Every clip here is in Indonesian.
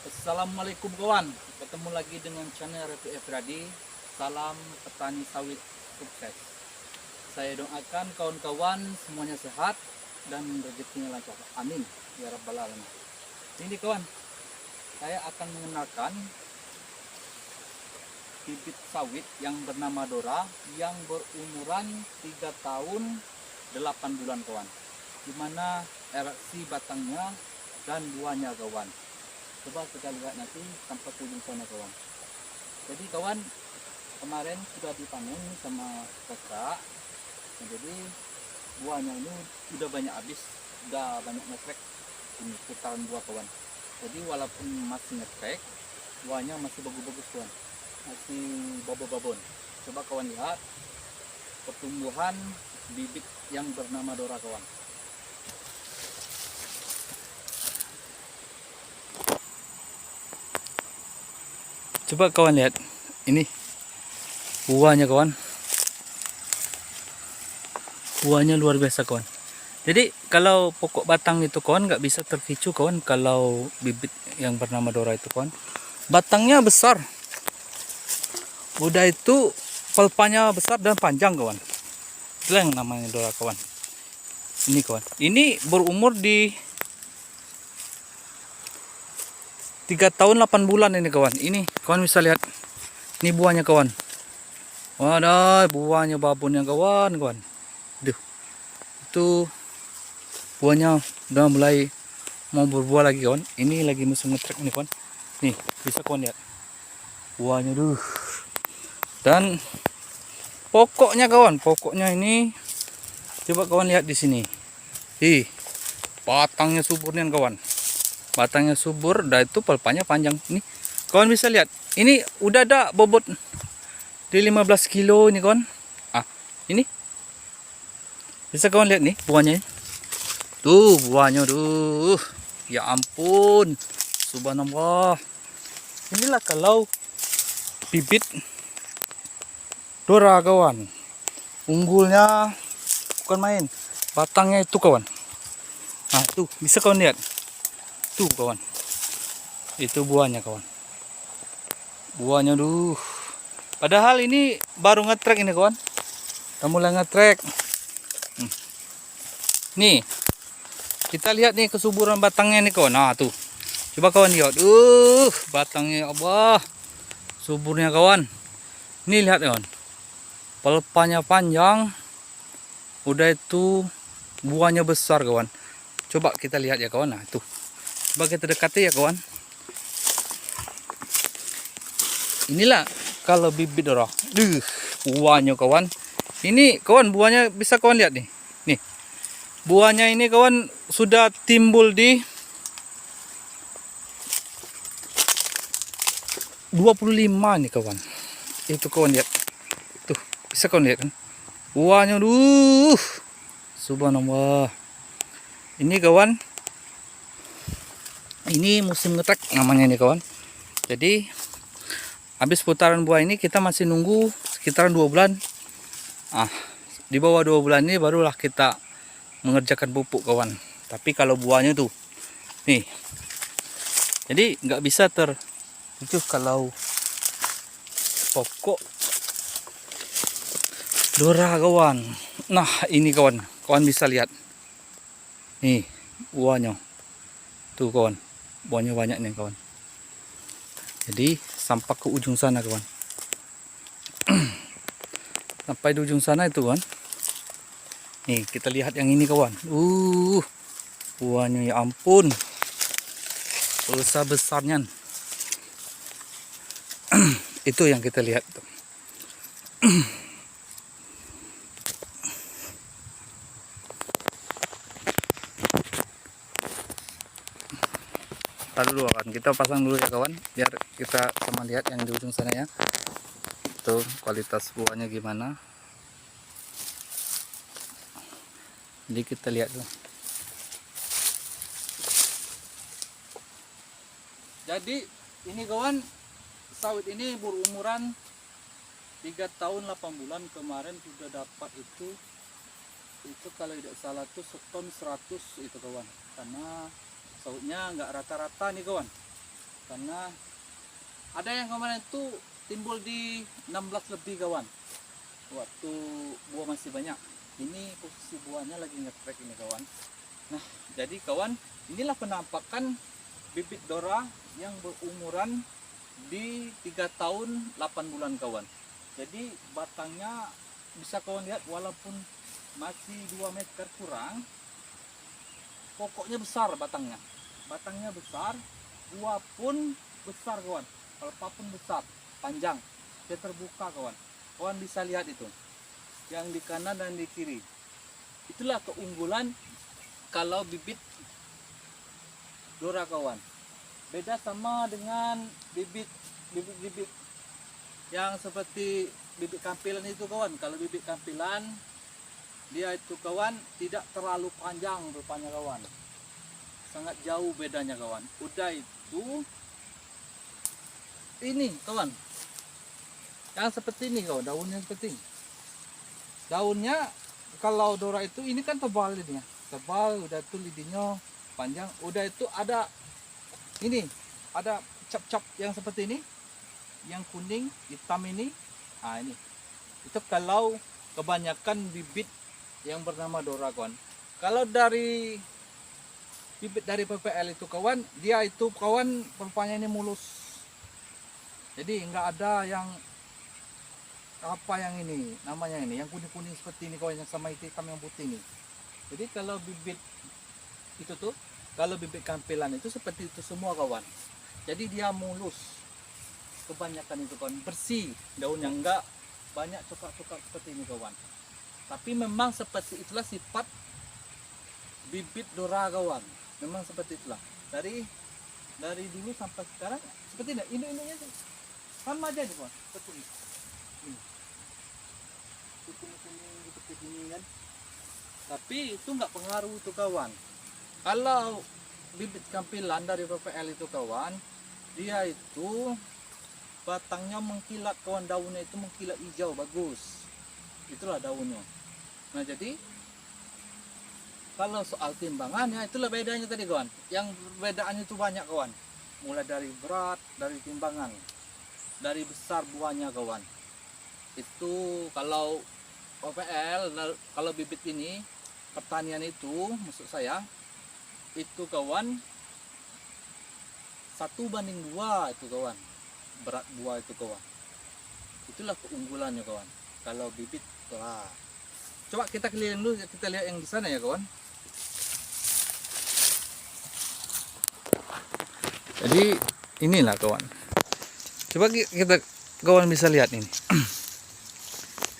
Assalamualaikum kawan, ketemu lagi dengan channel RPF Radi. Salam petani sawit sukses. Saya doakan kawan-kawan semuanya sehat dan rezekinya lancar. Amin ya rabbal alamin. Ini kawan, saya akan mengenalkan bibit sawit yang bernama Dora yang berumuran 3 tahun 8 bulan kawan. Dimana ereksi batangnya dan buahnya kawan. Coba kita lihat nanti sampai ke ujung sana kawan. Jadi kawan, kemarin sudah dipanen sama kakak. Nah, jadi buahnya ini sudah banyak habis, sudah banyak ngetrek. Ini putaran buah kawan. Jadi walaupun masih ngetrek, buahnya masih bagus-bagus kawan, masih babon-babon. Coba kawan lihat pertumbuhan bibit yang bernama Dora kawan. Coba kawan lihat, ini buahnya kawan, buahnya luar biasa kawan. Jadi kalau pokok batang itu kawan nggak bisa terpicu kawan, kalau bibit yang bernama Dora itu kawan, batangnya besar, udah itu pelpanya besar dan panjang kawan. Itulah yang namanya Dora kawan. Ini kawan, ini berumur di 3 tahun 8 bulan ini kawan. Ini kawan bisa lihat, ini buahnya kawan. Wadah, buahnya babon yang kawan. Duh, itu buahnya udah mulai mau berbuah lagi kawan. Ini lagi musim ngetrek nih kawan. Nih bisa kawan lihat buahnya duh. Dan pokoknya kawan, pokoknya ini coba kawan lihat di sini. Batangnya subur nih kawan. Batangnya subur, dan itu pelpanya panjang. Nih kawan bisa lihat, ini udah ada bobot di 15 kilo ini kawan. Ini bisa kawan lihat nih buahnya. Tuh buahnya tuh, ya ampun, subhanallah. Inilah kalau bibit Dora kawan, unggulnya bukan main. Batangnya itu kawan, tuh bisa kawan lihat. Tuh kawan, itu buahnya kawan. Buahnya duh. Padahal ini baru ngetrek ini kawan. Udah mulai ngetrek. Nih, kita lihat nih kesuburan batangnya nih kawan. Nah tuh, coba kawan lihat. Batangnya Allah, suburnya kawan. Ini lihat kawan, pelpanya panjang. Udah itu buahnya besar kawan. Coba kita lihat ya kawan. Nah tuh, coba kita dekati ya kawan. Inilah kalau bibit Dora. Buahnya kawan. Ini kawan, buahnya bisa kawan lihat nih. Nih. Buahnya ini kawan sudah timbul di 25 nih kawan. Itu kawan lihat. Tuh, bisa kawan lihat kan? Buahnya subhanallah. Ini kawan, ini musim ngetrek namanya nih kawan. Jadi habis putaran buah ini kita masih nunggu sekitaran 2 bulan. Di bawah 2 bulan ini barulah kita mengerjakan pupuk kawan. Tapi kalau buahnya tuh nih, jadi nggak bisa itu kalau pokok Dora kawan. Nah ini kawan, kawan bisa lihat nih buahnya tuh kawan, buahnya banyak nih kawan. Jadi sampai ke ujung sana kawan. Sampai di ujung sana itu kawan. Nih kita lihat yang ini kawan. Buahnya ya ampun, besar-besarnya. Itu yang kita lihat tuh. Ntar dulu kan kita pasang dulu ya kawan, biar kita sama lihat yang di ujung sana ya. Tuh kualitas buahnya gimana. Jadi kita lihat tuh. Jadi ini kawan, sawit ini berumuran 3 tahun 8 bulan. Kemarin sudah dapat itu kalau tidak salah tuh seton 100 itu kawan. Karena sawitnya nggak rata-rata nih kawan. karena ada yang kemarin itu timbul di 16 lebih kawan, waktu buah masih banyak. Ini posisi buahnya lagi ngetrek ini kawan. Nah jadi kawan, inilah penampakan bibit Dora yang berumuran di 3 tahun 8 bulan kawan. Jadi batangnya bisa kawan lihat, walaupun masih 2 meter kurang, pokoknya besar batangnya. Batangnya besar, buah pun besar kawan, pelepah pun besar, panjang, dia terbuka kawan. Kawan bisa lihat itu, yang di kanan dan di kiri. Itulah keunggulan kalau bibit Dora kawan. Beda sama dengan bibit yang seperti bibit kampilan itu kawan. Kalau bibit kampilan dia itu kawan tidak terlalu panjang rupanya kawan, sangat jauh bedanya kawan. Udah itu ini kawan, yang seperti ini kawan, daunnya seperti ini. Daunnya kalau Dora itu ini kan tebal ini ya, tebal. Udah itu lidinya panjang. Udah itu ada ini, ada cap-cap yang seperti ini, yang kuning hitam ini. Nah ini, itu kalau kebanyakan bibit yang bernama Dora kawan. Kalau dari bibit dari PPL itu kawan, dia itu kawan pelepahnya ini mulus. Jadi enggak ada yang apa yang ini namanya ini, yang kuning-kuning seperti ini kawan, yang sama hitam yang putih ini. Jadi kalau bibit itu tuh, kalau bibit kampilan itu seperti itu semua kawan. Jadi dia mulus kebanyakan itu kawan, bersih daunnya, enggak banyak coklat-coklat seperti ini kawan. Tapi memang seperti itulah sifat bibit Dora kawan. Memang seperti itulah. Dari dulu sampai sekarang seperti ini. Ini sama aja nih kawan, seperti ini. Kuning-kuning seperti ini kan. Tapi itu nggak pengaruh itu kawan. Kalau bibit kampilan dari PPL itu kawan, dia itu batangnya mengkilat kawan, daunnya itu mengkilat hijau bagus. Itulah daunnya. Nah jadi kalau soal timbangan ya itulah bedanya tadi kawan. Yang perbedaannya itu banyak kawan. Mulai dari berat, dari timbangan, dari besar buahnya kawan. Itu kalau PPL, kalau bibit ini pertanian itu maksud saya itu kawan 1:2 itu kawan, berat buah itu kawan. Itulah keunggulannya kawan kalau bibit Dora. Coba kita keliling dulu, kita lihat yang di sana ya kawan. Jadi inilah kawan, coba kita kawan bisa lihat ini.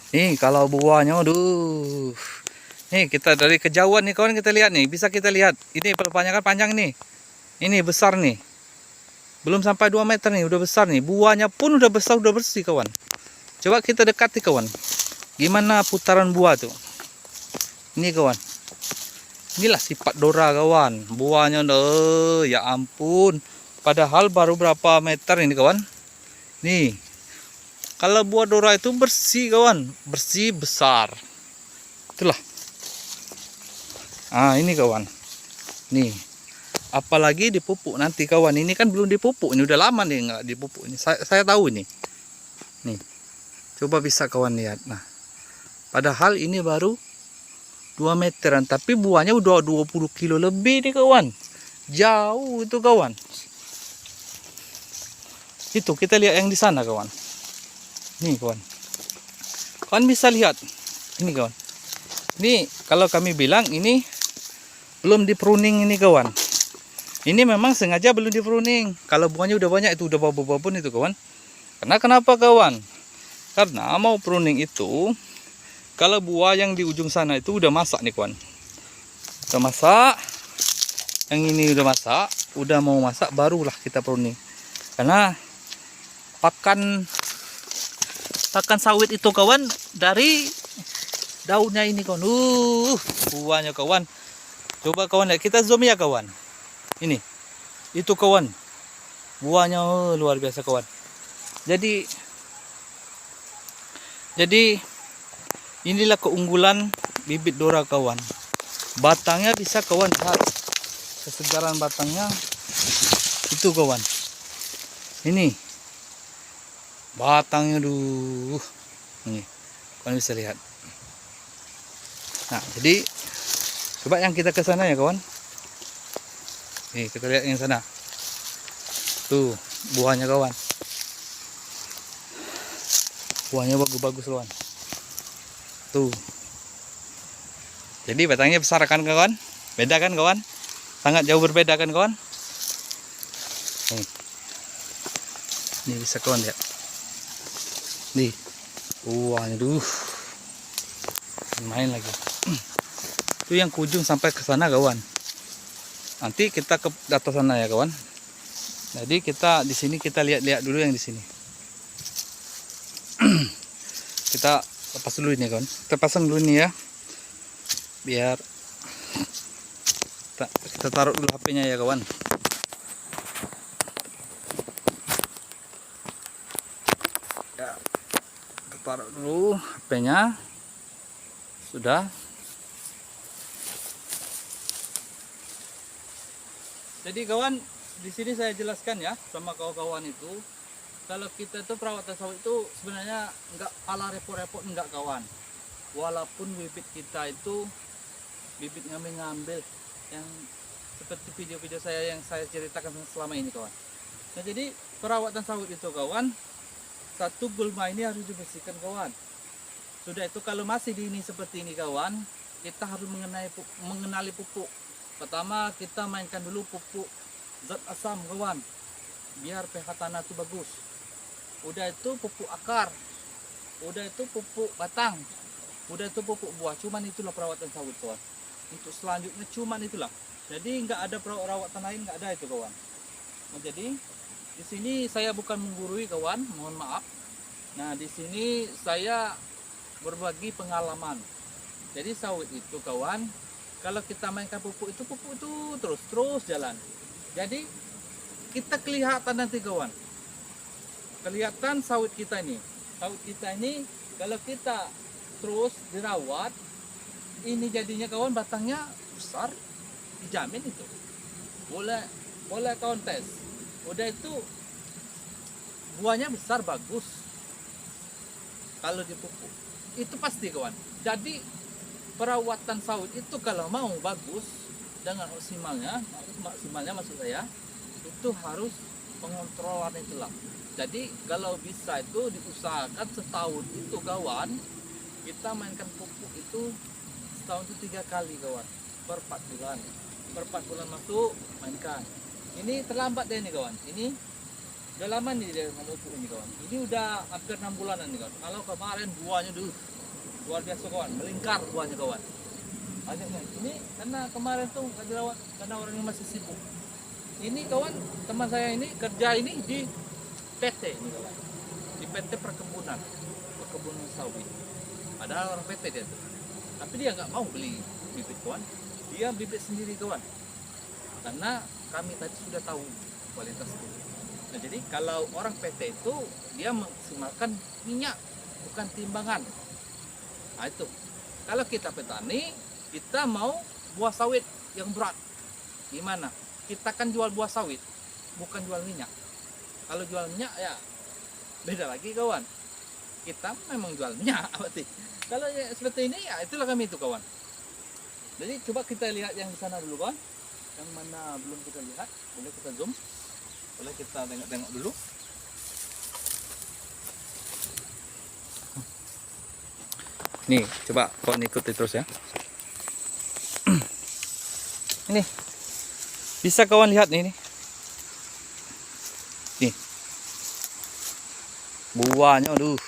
Nih kalau buahnya, aduh, nih kita dari kejauhan nih kawan, kita lihat nih, bisa kita lihat ini pelepahnya kan panjang nih, ini besar nih, belum sampai 2 meter nih, udah besar nih, buahnya pun udah besar, udah bersih kawan. Coba kita dekati kawan, gimana putaran buah tuh. Ini kawan, inilah sifat Dora kawan, buahnya ya ampun, padahal baru berapa meter ini kawan. Nih kalau buah Dora itu bersih kawan, bersih besar. Itulah. Ah ini kawan, nih apalagi dipupuk nanti kawan. Ini kan belum dipupuk, ini udah lama nih nggak dipupuk. Ini saya tahu ini. Nih coba bisa kawan lihat. Nah padahal ini baru 2 meteran, tapi buahnya udah 20 kilo lebih nih kawan. Jauh itu kawan. Itu kita lihat yang di sana kawan. Nih kawan, kawan bisa lihat ini kawan. Ini kalau kami bilang ini belum di pruning ini kawan. Ini memang sengaja belum di pruning. Kalau buahnya udah banyak itu, udah babon itu kawan. Karena kenapa kawan? Karena mau pruning itu kalau buah yang di ujung sana itu udah masak nih kawan. Udah masak, yang ini udah masak, udah mau masak barulah kita pruning. Karena pakan sawit itu kawan dari daunnya ini kawan. Buahnya kawan. Coba kawan lihat, kita zoom ya kawan. Ini itu kawan, buahnya luar biasa kawan. Jadi inilah keunggulan bibit Dora kawan. Batangnya bisa kawan lihat, kesegaran batangnya itu kawan. Ini batangnya, duh. Ini, kalian bisa lihat. Nah, jadi coba yang kita ke sana ya kawan. Nih, kita lihat yang sana. Tuh, buahnya kawan. Buahnya bagus-bagus kawan. Tuh. Jadi batangnya besar kan kawan? Beda kan kawan? Sangat jauh berbeda kan kawan? Nih. Ini bisa kawan lihat. Nih. Buahnya duh. Main lagi. Itu yang ke ujung sampai ke sana kawan. Nanti kita ke atas sana ya kawan. Jadi kita di sini kita lihat-lihat dulu yang di sini. Kita lepas dulu ini kawan. Kita pasang dulu ini ya. Biar kita taruh dulu HP-nya ya kawan. Ya, kita taruh dulu HP-nya. Sudah. Jadi kawan, di sini saya jelaskan ya sama kawan-kawan itu, kalau kita tuh perawatan sawit itu sebenarnya nggak pala repot-repot, nggak kawan. Walaupun bibit kita itu bibit ngambil yang seperti video-video saya yang saya ceritakan selama ini kawan. Nah, jadi perawatan sawit itu kawan, satu gulma ini harus dibersihkan kawan. Sudah itu kalau masih dini seperti ini kawan, kita harus mengenali pupuk. Pertama kita mainkan dulu pupuk zat asam kawan, biar pH tanah itu bagus. Udah itu pupuk akar, udah itu pupuk batang, udah itu pupuk buah. Cuman itulah perawatan sawit kawan. Untuk selanjutnya cuman itulah. Jadi nggak ada perawatan lain, nggak ada itu kawan. Nah, jadi di sini saya bukan menggurui kawan, mohon maaf. Nah, di sini saya berbagi pengalaman. Jadi sawit itu kawan, kalau kita mainkan pupuk itu terus jalan. Jadi kita kelihatan nanti kawan, kelihatan sawit kita ini kalau kita terus dirawat, ini jadinya kawan batangnya besar, dijamin itu. Boleh kawan tes. Udah itu buahnya besar bagus. Kalau dipupuk itu pasti kawan. Jadi perawatan sawit itu kalau mau bagus dengan maksimalnya maksud saya, itu harus pengontrolan itulah. Jadi kalau bisa itu diusahakan setahun itu kawan, kita mainkan pupuk itu setahun itu 3 kali kawan, per 4 bulan. Per 4 bulan masuk mainkan. Ini terlambat deh nih kawan. Ini udah lama nih dia pupuk ini kawan. Ini udah hampir 6 bulanan nih kawan. Kalau kemarin buahnya dulu luar biasa kawan, melingkar buahnya kawan. Banyaknya. Ini karena kemarin tuh nggak dirawat karena orangnya masih sibuk. Ini kawan, teman saya ini kerja ini di PT ini kawan, di PT perkebunan sawit. Padahal orang PT dia tuh, tapi dia nggak mau beli bibit kawan, dia bibit sendiri kawan. Karena kami tadi sudah tahu kualitas itu. Nah, jadi kalau orang PT itu dia maksimalkan minyak, bukan timbangan. Nah, itu. Kalau kita petani, kita mau buah sawit yang berat. Gimana? Kita kan jual buah sawit, bukan jual minyak. Kalau jual minyak ya beda lagi kawan. Kita memang jual minyak berarti. Kalau ya, seperti ini ya itulah kami itu kawan. Jadi coba kita lihat yang di sana dulu kawan. Yang mana belum kita lihat, boleh kita zoom. Boleh kita tengok-tengok dulu. Nih, coba kawan ikuti terus ya. Ini bisa kawan lihat nih. Nih. Buahnya, aduh.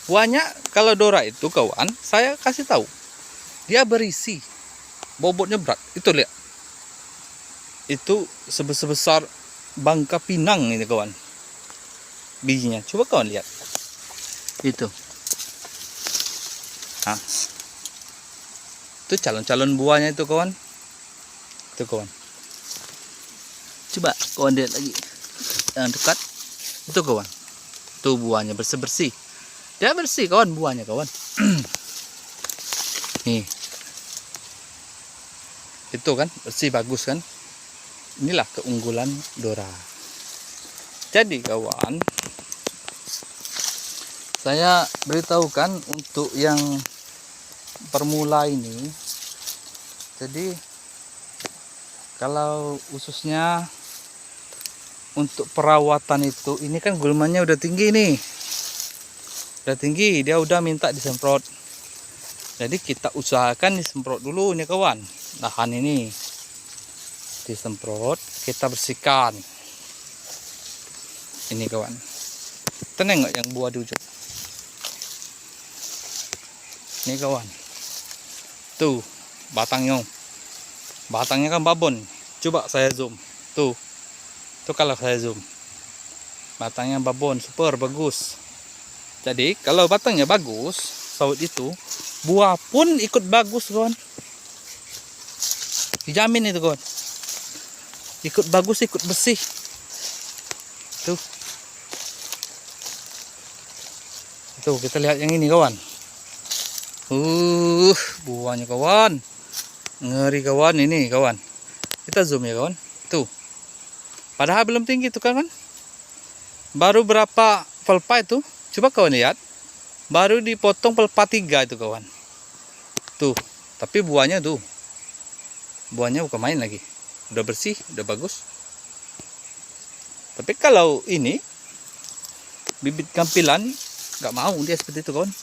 Buahnya kalau Dora itu kawan, saya kasih tahu. Dia berisi. Bobotnya berat. Itu lihat. Itu sebesar bangka pinang ini kawan. Bijinya. Coba kawan lihat. Itu. Nah, itu calon-calon buahnya itu kawan. Itu kawan. Coba kawan lihat lagi yang dekat. Itu kawan. Itu buahnya bersih-bersih. Dia bersih kawan buahnya kawan. Nih. Itu kan bersih bagus kan. Inilah keunggulan Dora. Jadi kawan, saya beritahukan untuk yang permula ini. Jadi kalau khususnya untuk perawatan itu, ini kan gulmanya udah tinggi nih, udah tinggi, dia udah minta disemprot. Jadi kita usahakan disemprot dulu nih kawan. Lahan ini disemprot, kita bersihkan. Ini kawan, kita nengok yang buah di ujung. Ini kawan, tuh batangnya kan babon. Coba saya zoom, tuh kalau saya zoom, batangnya babon, super bagus. Jadi kalau batangnya bagus, sawit itu buah pun ikut bagus kawan, dijamin itu kawan, ikut bagus, ikut bersih. Tuh kita lihat yang ini kawan, buahnya kawan, ngeri kawan. Ini kawan, kita zoom ya kawan, tuh padahal belum tinggi tuh kawan, baru berapa pelpa itu, coba kawan lihat, baru dipotong pelpa 3 itu kawan. Tuh, tapi buahnya tuh, buahnya bukan main lagi, udah bersih, udah bagus. Tapi kalau ini bibit kampilan, nggak mau dia seperti itu kawan,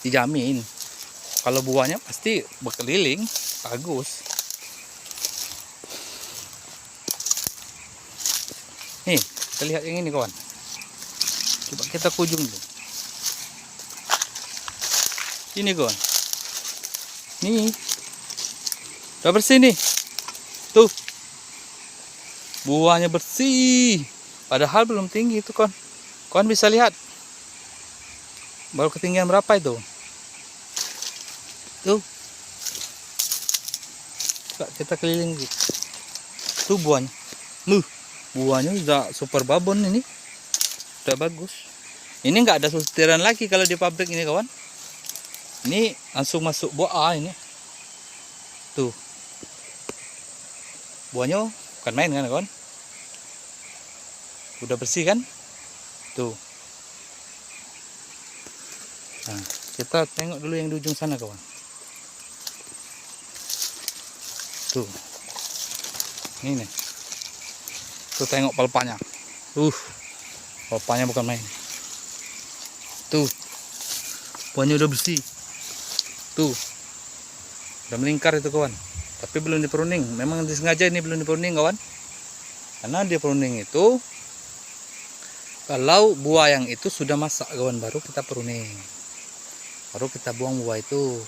dijamin kalau buahnya pasti berkeliling bagus. Nih kita lihat yang ini kawan, coba kita kunjung dulu. Ini kawan, nih udah bersih nih, tuh buahnya bersih, padahal belum tinggi itu kawan. Kawan bisa lihat baru ketinggian berapa itu, tuh kita keliling gitu. Tuh buahnya, buahnya udah super babon, ini udah bagus. Ini nggak ada sutiran lagi kalau di pabrik ini kawan, ini langsung masuk buah ini. Tuh buahnya bukan main kan kawan, udah bersih kan. Tuh, nah kita tengok dulu yang di ujung sana kawan. Tuh ini nih, tuh tengok palpanya, palpanya bukan main. Tuh buahnya udah bersih, tuh udah melingkar itu kawan, tapi belum dipruning. Memang disengaja ini belum dipruning kawan, karena dia pruning itu kalau buah yang itu sudah masak kawan, baru kita pruning, baru kita buang buah itu,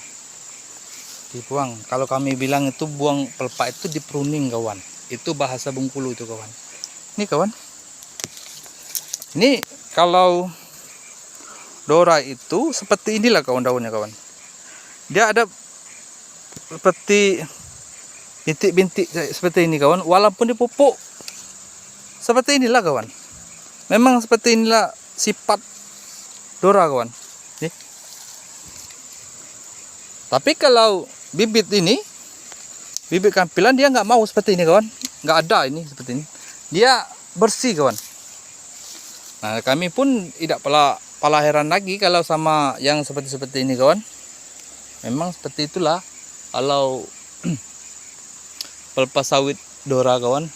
dibuang. Kalau kami bilang itu buang pelpa itu dipruning kawan, itu bahasa Bengkulu itu kawan. Ini kawan, ini kalau Dora itu seperti inilah kawan daunnya kawan, dia ada seperti bintik-bintik seperti ini kawan, walaupun dipupuk seperti inilah kawan. Memang seperti inilah sifat Dora kawan. Nih. Tapi kalau bibit ini, bibit kampilan, dia nggak mau seperti ini kawan, nggak ada ini seperti ini, dia bersih kawan. Nah kami pun tidak pala heran lagi kalau sama yang seperti ini kawan. Memang seperti itulah kalau pelpa sawit Dora kawan.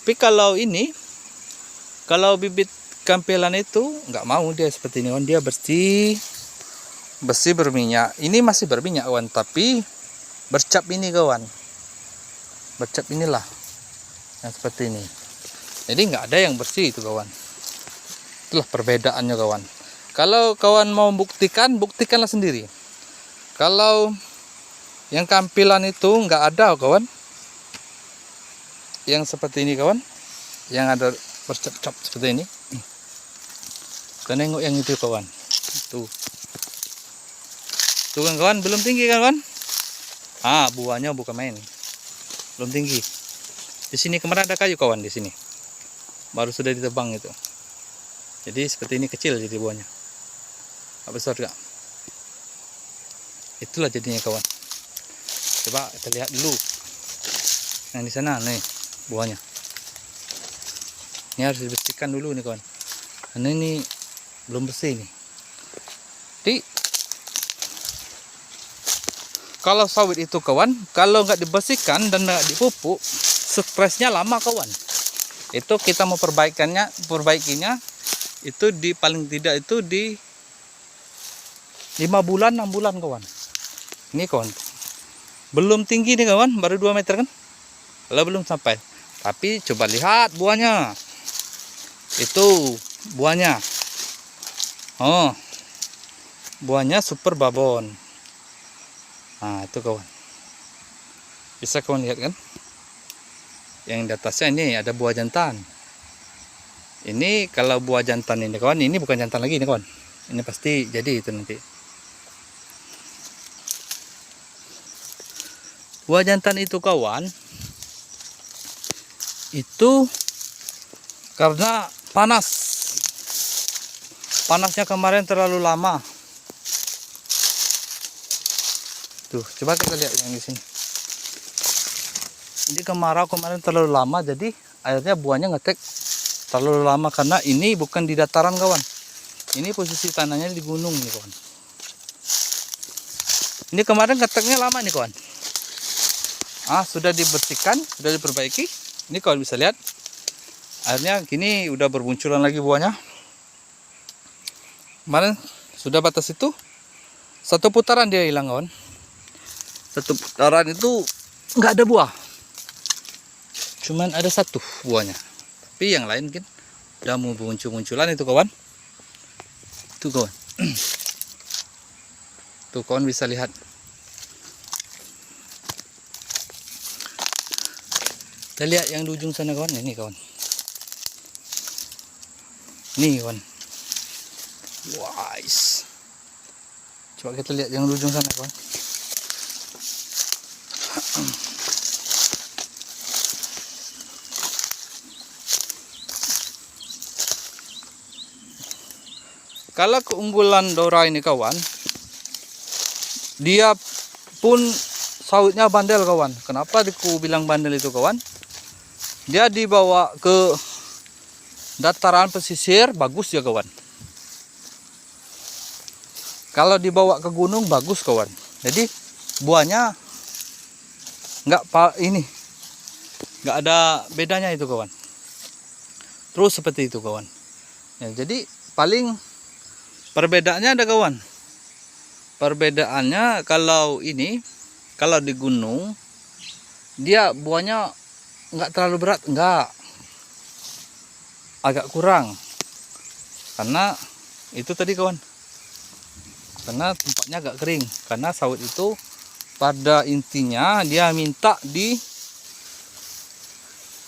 Tapi kalau ini, kalau bibit kampilan itu nggak mau dia seperti ini kawan, dia bersih berminyak. Ini masih berminyak kawan, tapi bercap ini kawan, bercap inilah yang seperti ini. Jadi nggak ada yang bersih itu kawan. Itulah perbedaannya kawan. Kalau kawan mau buktikan, buktikanlah sendiri. Kalau yang kampilan itu nggak ada kawan, yang seperti ini kawan, yang ada bercap-cap seperti ini. Kita nengok yang itu kawan, tuh kan kawan, belum tinggi kan kawan. Buahnya bukan main, belum tinggi. Di sini kemarin ada kayu kawan, di sini baru sudah ditebang itu. Jadi seperti ini kecil jadi buahnya, nggak besar gak. Itulah jadinya kawan. Coba kita lihat dulu yang di sana nih buahnya. Ini harus dibersihkan dulu nih kawan, karena ini belum bersih nih. Jadi kalau sawit itu kawan, kalau nggak dibersihkan dan nggak dipupuk, stresnya lama kawan. Itu kita mau perbaikinya itu di paling tidak itu di 5 bulan 6 bulan kawan. Ini kawan, belum tinggi nih kawan, baru 2 meter kan, kalau belum sampai. Tapi coba lihat buahnya, itu buahnya, oh buahnya super babon. Nah itu kawan, bisa kawan lihat kan, yang di atasnya ini ada buah jantan. Ini kalau buah jantan ini kawan, ini bukan jantan lagi ini kawan, ini pasti jadi itu nanti. Buah jantan itu kawan, itu karena panasnya kemarin terlalu lama. Tuh coba kita lihat yang di sini. Ini kemarau kemarin terlalu lama, jadi akhirnya buahnya ngetek terlalu lama, karena ini bukan di dataran kawan, ini posisi tanahnya di gunung nih kawan. Ini kemarin ngeteknya lama nih kawan. Sudah dibersihkan, sudah diperbaiki. Ini kalau bisa lihat, akhirnya kini udah bermunculan lagi buahnya. Kemarin sudah batas itu 1 putaran dia hilang kawan. 1 putaran itu nggak ada buah, cuman ada 1 buahnya. Tapi yang lain kan udah mau muncul-munculan itu kawan. Tuh kawan, tuh kawan bisa lihat. Kita lihat yang di ujung sana kawan, ini kawan. Nih kawan. Wais. Coba kita lihat yang di ujung sana kawan. Kalau keunggulan Dora ini kawan, dia pun sawitnya bandel kawan. Kenapa aku bilang bandel itu kawan? Dia dibawa ke dataran pesisir bagus ya kawan. Kalau dibawa ke gunung bagus kawan. Jadi buahnya nggak ada bedanya itu kawan. Terus seperti itu kawan. Ya, jadi paling perbedaannya ada kawan. Perbedaannya kalau di gunung dia buahnya nggak terlalu berat, agak kurang, karena itu tadi kawan, karena tempatnya agak kering. Karena sawit itu pada intinya dia minta di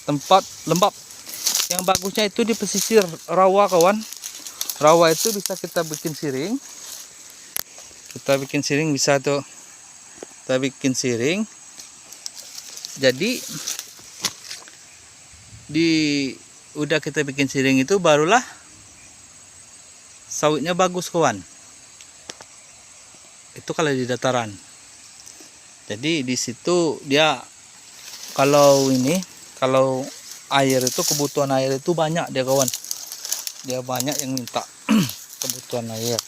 tempat lembab. Yang bagusnya itu di pesisir rawa kawan. Rawa itu bisa kita bikin siring, bisa tuh kita bikin siring. Jadi udah kita bikin siring itu barulah sawitnya bagus kawan. Itu kalau di dataran. Jadi di situ dia kalau air itu, kebutuhan air itu banyak dia kawan. Dia banyak yang minta kebutuhan air.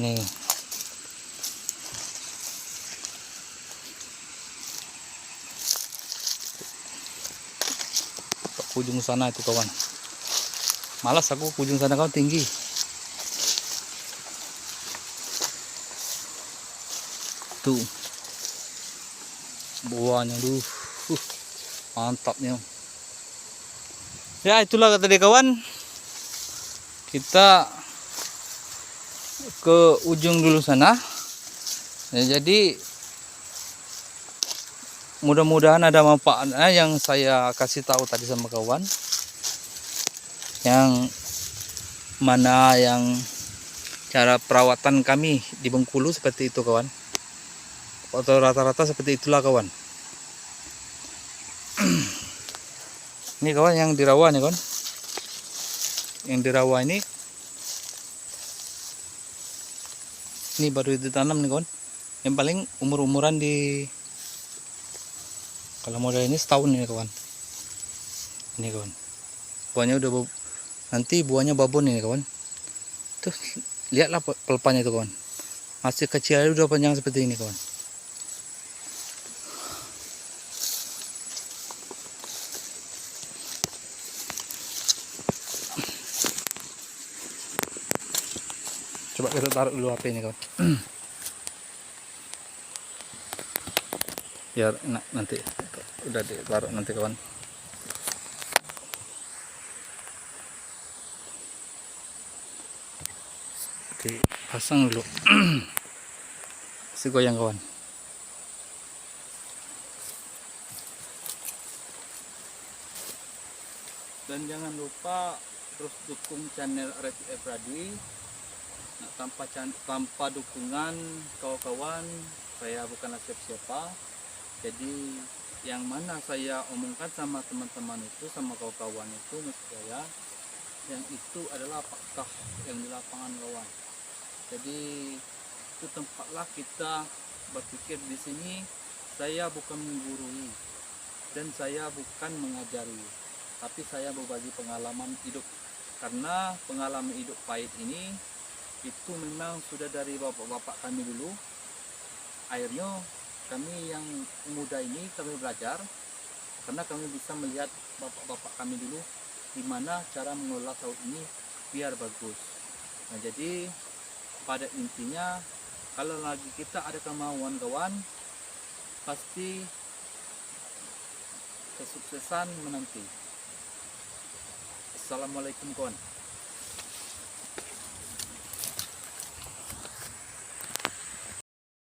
Nih. Ke ujung sana itu kawan. Malas aku ke ujung sana kawan, tinggi. Tuh. Buahnya dulu. Mantapnya. Ya itulah kata dia kawan. Kita ke ujung dulu sana. Ya, jadi mudah-mudahan ada manfaatnya yang saya kasih tahu tadi sama kawan. Yang mana yang cara perawatan kami di Bengkulu seperti itu kawan. Atau rata-rata seperti itulah kawan. Ini kawan yang di rawa nih kawan. Yang di rawa ini baru ditanam nih kawan. Yang paling umur-umuran di, kalau model ini setahun ini kawan. Ini kawan, buahnya udah nanti buahnya babon ini kawan. Tuh lihatlah pelepahnya itu kawan, masih kecil udah panjang seperti ini kawan. Coba kita taruh dulu HP ini kawan. Biar enak nanti, udah ditaruh nanti kawan. Dipasang dulu. Masih goyang kawan. Dan jangan lupa terus dukung channel Revi Efradi. Nah, tanpa dukungan kawan-kawan, saya bukanlah siapa-siapa. Jadi yang mana saya omongkan sama teman-teman itu, sama kawan-kawan itu, maksud saya, yang itu adalah fakta yang di lapangan kawan. Jadi itu tempatlah kita berpikir. Di sini saya bukan menggurui dan saya bukan mengajari, tapi saya berbagi pengalaman hidup. Karena pengalaman hidup pahit ini itu memang sudah dari bapak-bapak kami dulu. Akhirnya kami yang muda ini kami belajar, karena kami bisa melihat bapak-bapak kami dulu gimana cara mengelola sawit ini biar bagus. Nah, jadi pada intinya kalau lagi kita ada kemauan kawan, pasti kesuksesan menanti. Assalamualaikum kawan.